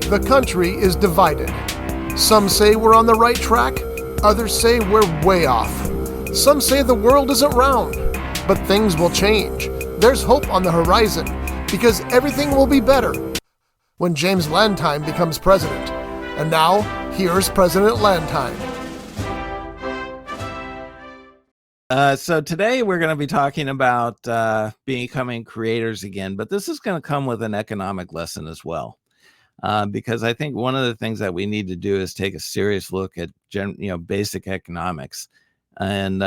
The country is divided. Some say we're on the right track, others say we're way off. Some say the world isn't round, but things will change. There's hope on the horizon, because everything will be better when James Lantiegne becomes president. And now, here's President Lantiegne. So today we're going to be talking about becoming creators again, but this is going to come with an economic lesson as well. Because I think one of the things that we need to do is take a serious look at basic economics and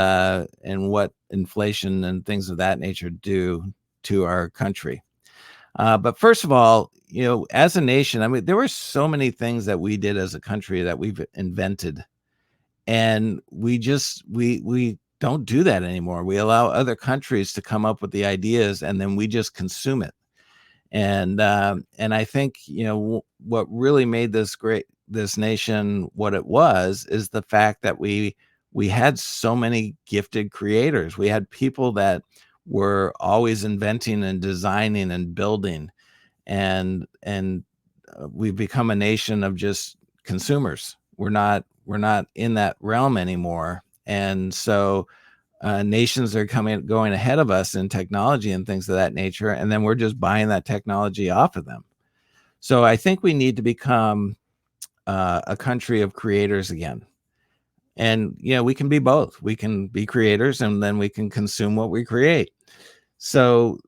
what inflation and things of that nature do to our country. But first of all, as a nation, I mean, there were so many things that we did as a country that we've invented, and we don't do that anymore. We allow other countries to come up with the ideas, and then we just consume it. And I think what really made this nation what it was is the fact that we had so many gifted creators. We had people that were always inventing and designing and building, and we've become a nation of just consumers. We're not in that realm anymore, and so nations are going ahead of us in technology and things of that nature, and then we're just buying that technology off of them. So I think we need to become a country of creators again. And we can be both. We can be creators, and then we can consume what we create. So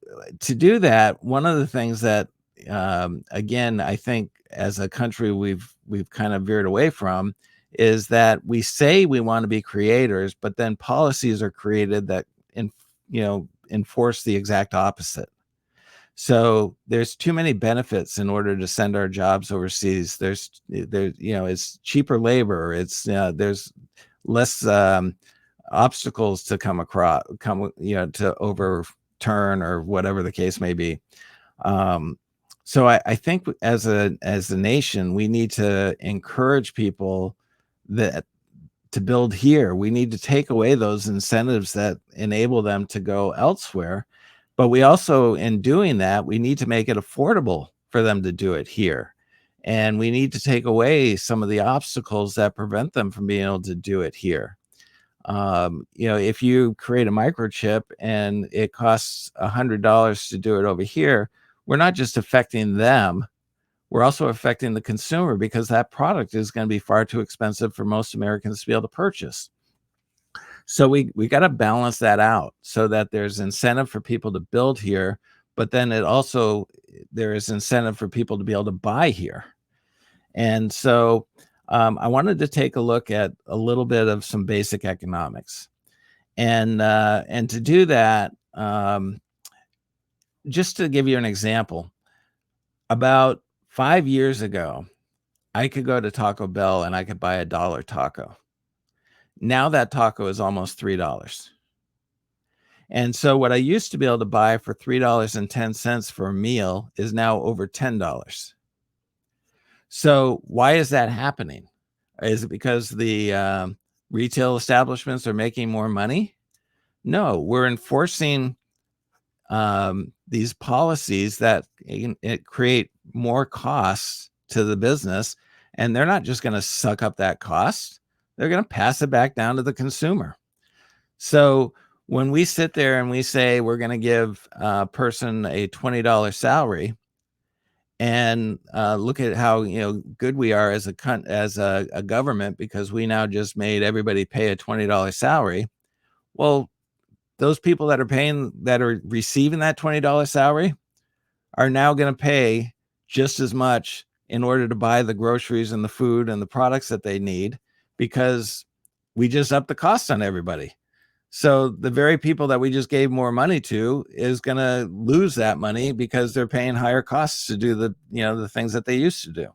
to do that, one of the things that again, I think as a country we've kind of veered away from is that we say we want to be creators, but then policies are created that enforce the exact opposite. So there's too many benefits in order to send our jobs overseas. It's cheaper labor. There's less obstacles to to overturn, or whatever the case may be. So I think as a nation, we need to encourage people to build here. We need to take away those incentives that enable them to go elsewhere. But we also, in doing that, we need to make it affordable for them to do it here. And we need to take away some of the obstacles that prevent them from being able to do it here. If you create a microchip and it costs $100 to do it over here, we're not just affecting them, we're also affecting the consumer, because that product is going to be far too expensive for most Americans to be able to purchase. So we got to balance that out so that there's incentive for people to build here, but then there is incentive for people to be able to buy here. And so I wanted to take a look at a little bit of some basic economics. And to do that, just to give you an example, about 5 years ago, I could go to Taco Bell and I could buy $1 taco. Now that taco is almost $3. And so what I used to be able to buy for $3.10 for a meal is now over $10. So why is that happening? Is it because the retail establishments are making more money? No, we're enforcing these policies that create more costs to the business, and they're not just going to suck up that cost. They're going to pass it back down to the consumer. So when we sit there and we say we're going to give a person a $20 salary, and look at how good we are as a government, because we now just made everybody pay a $20 salary. Well, those people that are receiving that $20 salary are now going to pay just as much in order to buy the groceries and the food and the products that they need, because we just upped the cost on everybody. So the very people that we just gave more money to is going to lose that money because they're paying higher costs to do the things that they used to do.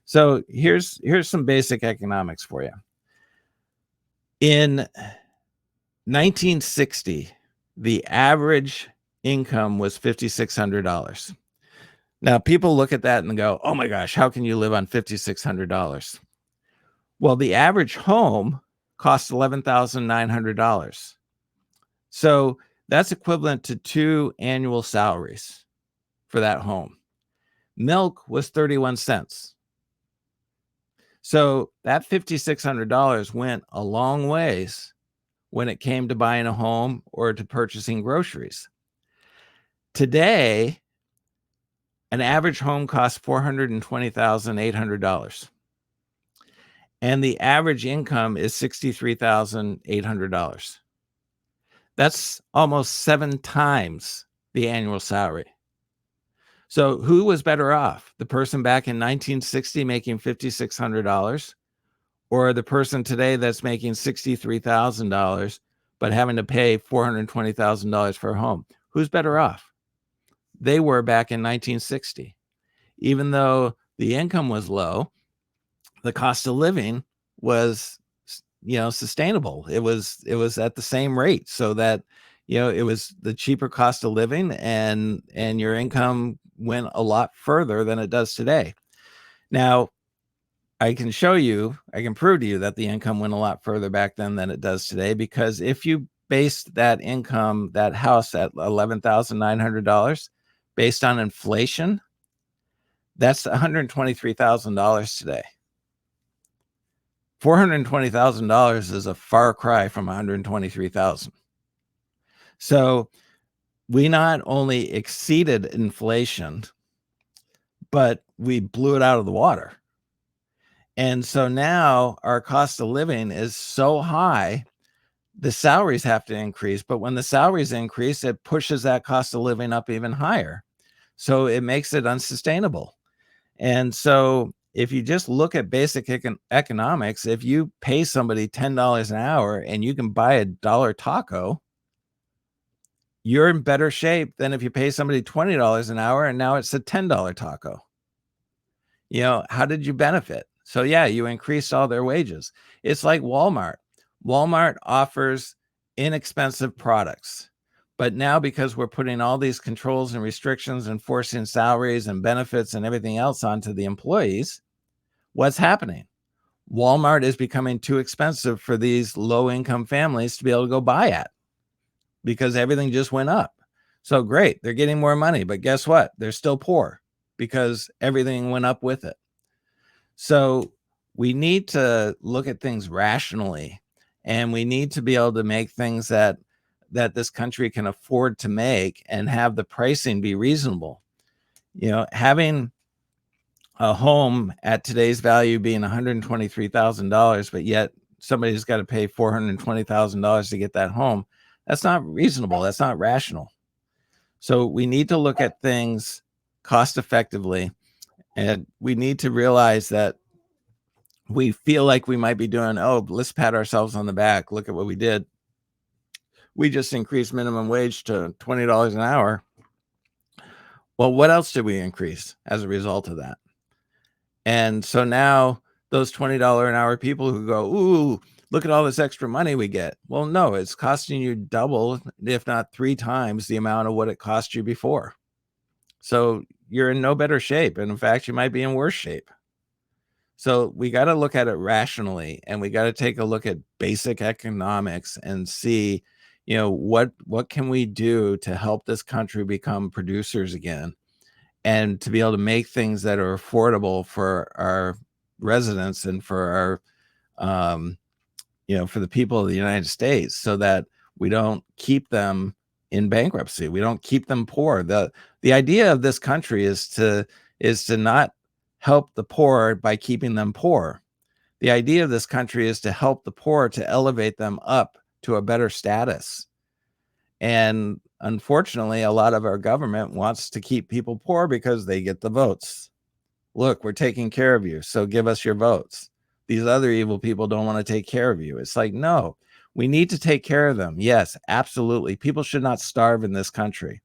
So here's some basic economics for you. In 1960, the average income was $5,600. Now, people look at that and go, oh my gosh, how can you live on $5,600? Well, the average home costs $11,900. So that's equivalent to 2 annual salaries for that home. Milk was 31 cents. So that $5,600 went a long ways when it came to buying a home or to purchasing groceries. Today, an average home costs $420,800. And the average income is $63,800. That's almost 7 times the annual salary. So who was better off? The person back in 1960 making $5,600, or the person today that's making $63,000 but having to pay $420,000 for a home? Who's better off? They were back in 1960. Even though the income was low, the cost of living was, sustainable. It was at the same rate, so that, it was the cheaper cost of living, and your income went a lot further than it does today. Now, I can prove to you that the income went a lot further back then than it does today, because if you based that income, that house at $11,900 based on inflation, that's $123,000 today. $420,000 is a far cry from $123,000. So we not only exceeded inflation, but we blew it out of the water. And so now our cost of living is so high, the salaries have to increase. But when the salaries increase, it pushes that cost of living up even higher. So it makes it unsustainable. And so if you just look at basic economics, if you pay somebody $10 an hour and you can buy a $1 taco, you're in better shape than if you pay somebody $20 an hour and now it's a $10 taco. How did you benefit? So yeah, you increased all their wages. It's like Walmart. Walmart offers inexpensive products. But now, because we're putting all these controls and restrictions and forcing salaries and benefits and everything else onto the employees, what's happening? Walmart is becoming too expensive for these low-income families to be able to go buy at, because everything just went up. So great, they're getting more money, but guess what? They're still poor because everything went up with it. So we need to look at things rationally, and we need to be able to make things that this country can afford to make and have the pricing be reasonable. Having a home at today's value being $123,000, but yet somebody's got to pay $420,000 to get that home, that's not reasonable. That's not rational. So we need to look at things cost effectively, and we need to realize that we feel like we might be doing, let's pat ourselves on the back. Look at what we did. We just increased minimum wage to $20 an hour. Well, what else did we increase as a result of that? And so now those $20 an hour people who go, ooh, look at all this extra money we get. Well, no, it's costing you double, if not 3 times the amount of what it cost you before. So you're in no better shape. And in fact, you might be in worse shape. So we got to look at it rationally, and we got to take a look at basic economics and see, what can we do to help this country become producers again, and to be able to make things that are affordable for our residents and for our, for the people of the United States, so that we don't keep them in bankruptcy. We don't keep them poor. The idea of this country is to not help the poor by keeping them poor. The idea of this country is to help the poor, to elevate them up to a better status. And unfortunately, a lot of our government wants to keep people poor because they get the votes. Look, we're taking care of you, so give us your votes. These other evil people don't want to take care of you. It's like, no, we need to take care of them. Yes, absolutely. People should not starve in this country.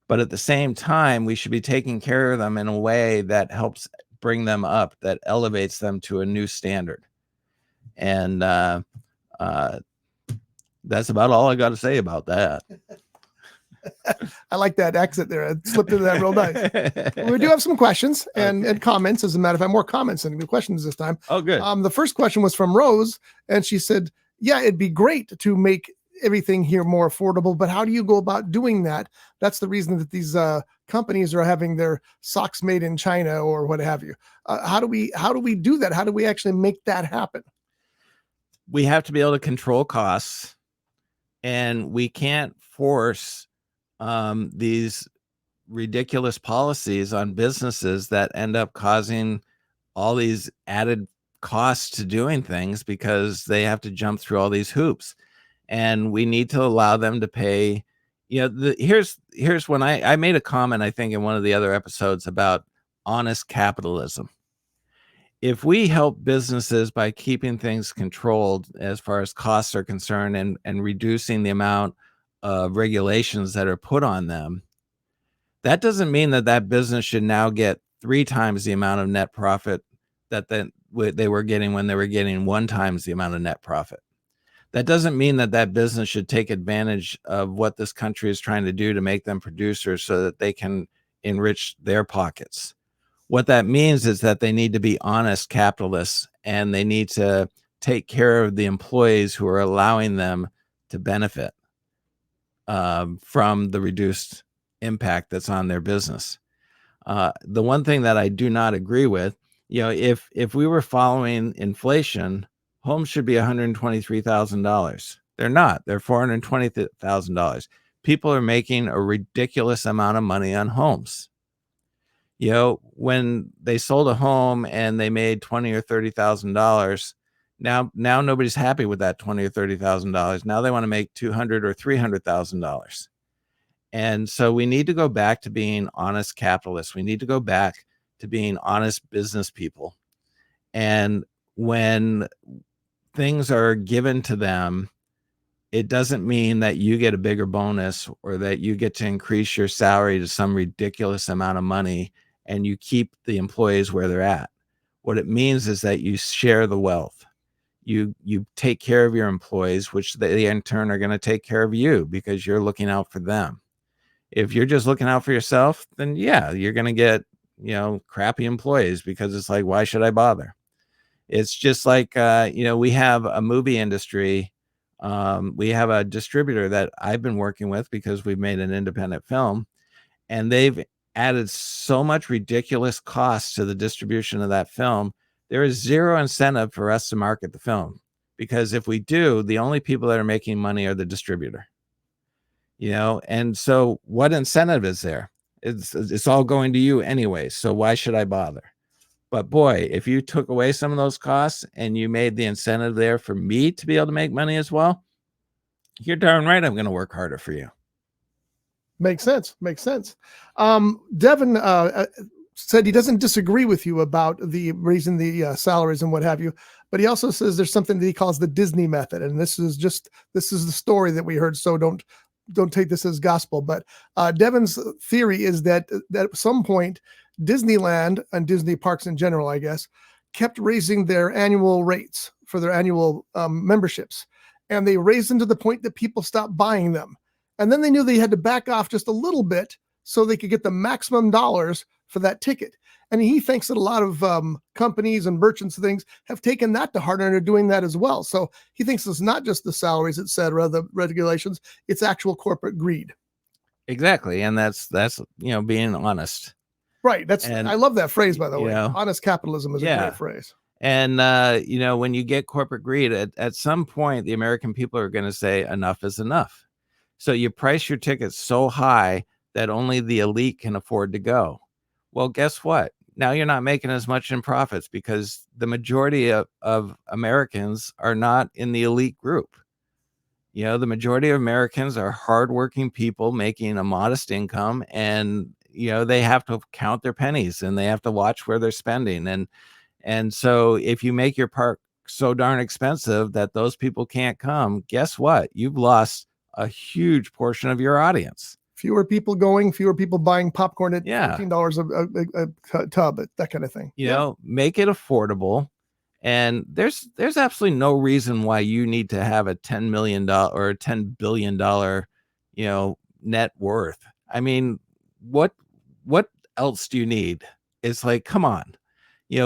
But at the same time, we should be taking care of them in a way that helps bring them up, that elevates them to a new standard. And that's about all I got to say about that. I like that exit there. It slipped into that real nice. We do have some questions and comments. As a matter of fact, more comments than questions this time. Oh, good. The first question was from Rose, and she said, yeah, it'd be great to make everything here more affordable, but how do you go about doing that? That's the reason that these companies are having their socks made in China or what have you. How do we do that? How do we actually make that happen? We have to be able to control costs, and we can't force these ridiculous policies on businesses that end up causing all these added costs to doing things because they have to jump through all these hoops. And we need to allow them to pay. Here's when I made a comment, I think, in one of the other episodes about honest capitalism. If we help businesses by keeping things controlled as far as costs are concerned, and reducing the amount of regulations that are put on them, that doesn't mean that business should now get 3 times the amount of net profit that they were getting when they were getting 1 times the amount of net profit. That doesn't mean that business should take advantage of what this country is trying to do to make them producers so that they can enrich their pockets. What that means is that they need to be honest capitalists, and they need to take care of the employees who are allowing them to benefit from the reduced impact that's on their business. The one thing that I do not agree with, if we were following inflation, homes should be $123,000. They're not. They're $420,000. People are making a ridiculous amount of money on homes. When they sold a home and they made $20,000 or $30,000, now nobody's happy with that $20,000 or $30,000. Now they want to make $200,000 or $300,000. And so we need to go back to being honest capitalists. We need to go back to being honest business people. And when things are given to them, it doesn't mean that you get a bigger bonus or that you get to increase your salary to some ridiculous amount of money and you keep the employees where they're at. What it means is that you share the wealth. You take care of your employees, which they in turn are going to take care of you because you're looking out for them. If you're just looking out for yourself, then yeah, you're going to get, crappy employees because it's like, why should I bother? It's just like, we have a movie industry. We have a distributor that I've been working with because we've made an independent film, and they've added so much ridiculous costs to the distribution of that film. There is zero incentive for us to market the film, because if we do, the only people that are making money are the distributor. And so what incentive is there? It's all going to you anyway. So why should I bother? But boy, if you took away some of those costs and you made the incentive there for me to be able to make money as well, you're darn right I'm going to work harder for you. Makes sense. Devin said he doesn't disagree with you about the raising the salaries and what have you, but he also says there's something that he calls the Disney method, and this is the story that we heard. So don't take this as gospel. But Devin's theory is that at some point, Disneyland and Disney parks in general, I guess, kept raising their annual rates for their annual memberships, and they raised them to the point that people stopped buying them. And then they knew they had to back off just a little bit so they could get the maximum dollars for that ticket. And he thinks that a lot of companies and merchants and things have taken that to heart and are doing that as well. So he thinks it's not just the salaries, et cetera, the regulations, it's actual corporate greed. Exactly. And that's being honest. Right. I love that phrase, by the way. Honest capitalism is a great phrase. And, when you get corporate greed, at some point, the American people are going to say enough is enough. So you price your tickets so high that only the elite can afford to go. Well, guess what? Now you're not making as much in profits because the majority of Americans are not in the elite group. The majority of Americans are hardworking people making a modest income, and, they have to count their pennies and they have to watch where they're spending. And so if you make your park so darn expensive that those people can't come, guess what? You've lost a huge portion of your audience. Fewer people going, fewer people buying popcorn at $15 a tub, that kind of thing. Make it affordable. And there's absolutely no reason why you need to have a $10 million or $10 billion, net worth. I mean, what else do you need? It's like, come on.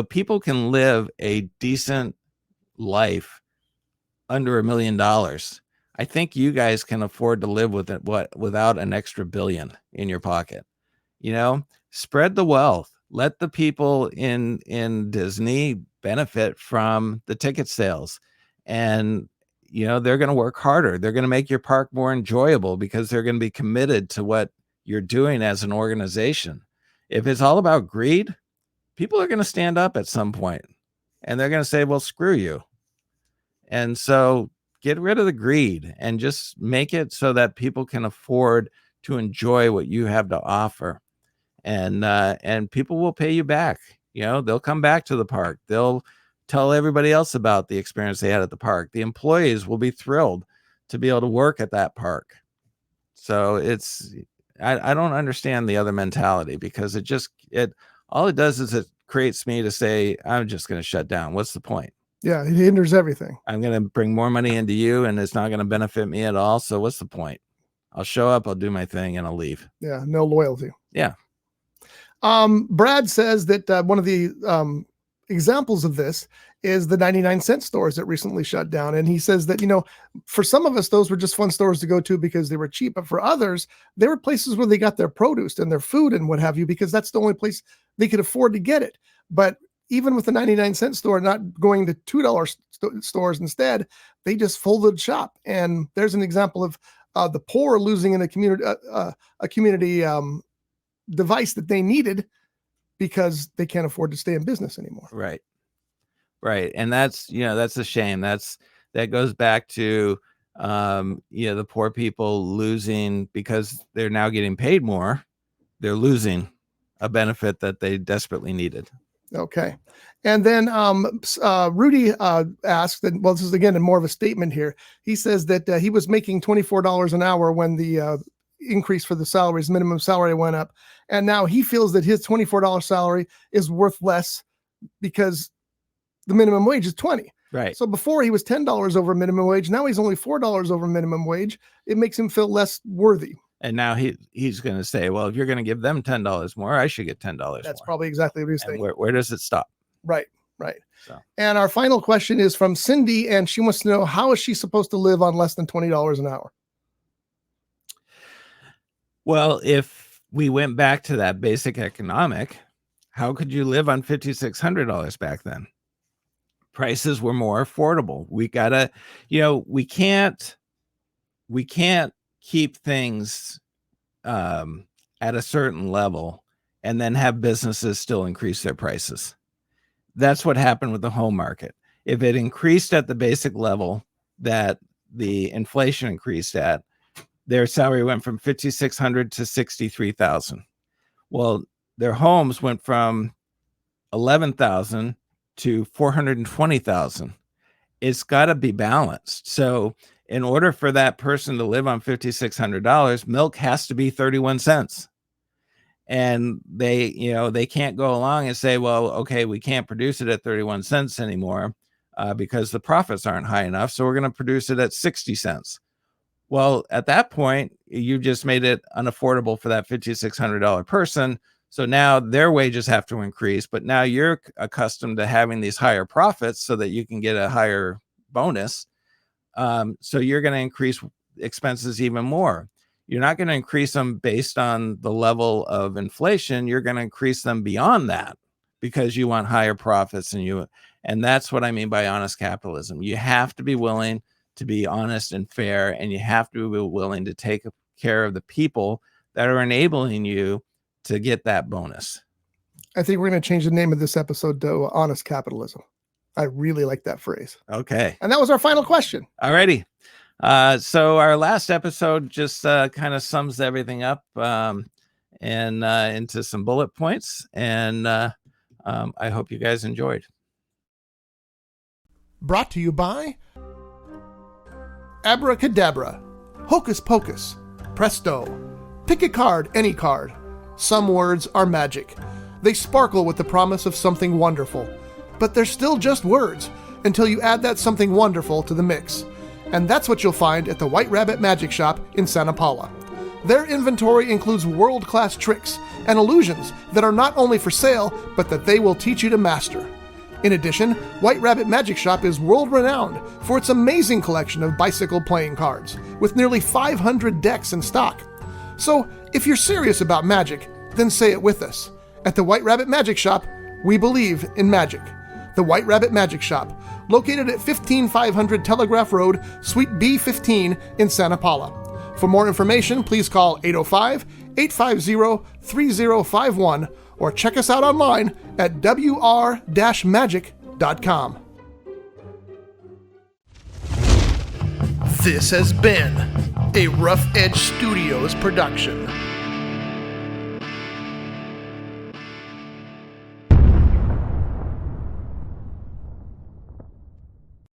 People can live a decent life under $1 million. I think you guys can afford to live with it, without an extra billion in your pocket. Spread the wealth. Let the people in Disney benefit from the ticket sales. And, they're going to work harder. They're going to make your park more enjoyable because they're going to be committed to what you're doing as an organization. If it's all about greed, people are going to stand up at some point and they're going to say, well, screw you. And so get rid of the greed and just make it so that people can afford to enjoy what you have to offer. And people will pay you back. They'll come back to the park. They'll tell everybody else about the experience they had at the park. The employees will be thrilled to be able to work at that park. So I don't understand the other mentality, because all it does is it creates me to say, I'm just going to shut down. What's the point? Yeah, it hinders everything. I'm going to bring more money into you and it's not going to benefit me at all. So what's the point? I'll show up, I'll do my thing, and I'll leave. Yeah, no loyalty. Yeah. Brad says that one of the examples of this is the 99-cent stores that recently shut down. And he says that, for some of us, those were just fun stores to go to because they were cheap. But for others, they were places where they got their produce and their food and what have you, because that's the only place they could afford to get it. But even with the 99-cent store not going to $2 stores instead, they just folded shop. And there's an example of the poor losing in a community device that they needed because they can't afford to stay in business anymore. Right. And that's a shame. That goes back to the poor people losing because they're now getting paid more. They're losing a benefit that they desperately needed. Okay. And then Rudy asked, and well, this is again more of a statement here. He says that he was making $24 an hour when the increase for the salaries, minimum salary, went up. And now he feels that his $24 salary is worth less because the minimum wage is $20. Right. So before he was $10 over minimum wage. Now he's only $4 over minimum wage. It makes him feel less worthy. And now he's going to say, well, if you're going to give them $10 more, I should get $10 more. That's probably exactly what he's thinking. Where does it stop? Right. So. And our final question is from Cindy, and she wants to know, how is she supposed to live on less than $20 an hour? Well, if we went back to that basic economic, how could you live on $5,600 back then? Prices were more affordable. We gotta, we can't keep things at a certain level and then have businesses still increase their prices. That's what happened with the home market. If it increased at the basic level that the inflation increased at, their salary went from $5,600 to $63,000. Well, their homes went from $11,000 to $420,000. It's got to be balanced. So in order for that person to live on $5,600, milk has to be 31 cents. And they can't go along and say, well, okay, we can't produce it at 31 cents anymore because the profits aren't high enough. So we're going to produce it at 60 cents. Well, at that point, you just made it unaffordable for that $5,600 person. So now their wages have to increase, but now you're accustomed to having these higher profits so that you can get a higher bonus. So you're going to increase expenses even more. You're not going to increase them based on the level of inflation. You're going to increase them beyond that because you want higher profits. And that's what I mean by honest capitalism. You have to be willing to be honest and fair, and you have to be willing to take care of the people that are enabling you to get that bonus. I think we're going to change the name of this episode to Honest Capitalism. I really like that phrase. Okay. And that was our final question. All righty. So our last episode just kind of sums everything up and into some bullet points. And I hope you guys enjoyed. Brought to you by Abracadabra, Hocus Pocus, Presto. Pick a card, any card. Some words are magic. They sparkle with the promise of something wonderful. But they're still just words until you add that something wonderful to the mix. And that's what you'll find at the White Rabbit Magic Shop in Santa Paula. Their inventory includes world-class tricks and illusions that are not only for sale, but that they will teach you to master. In addition, White Rabbit Magic Shop is world-renowned for its amazing collection of bicycle playing cards, with nearly 500 decks in stock. So, if you're serious about magic, Then say it with us. At the White Rabbit Magic Shop, we believe in magic. The White Rabbit Magic Shop, located at 15500 Telegraph Road, Suite B15 in Santa Paula. For more information, please call 805-850-3051 or check us out online at wr-magic.com. This has been a Rough Edge Studios production.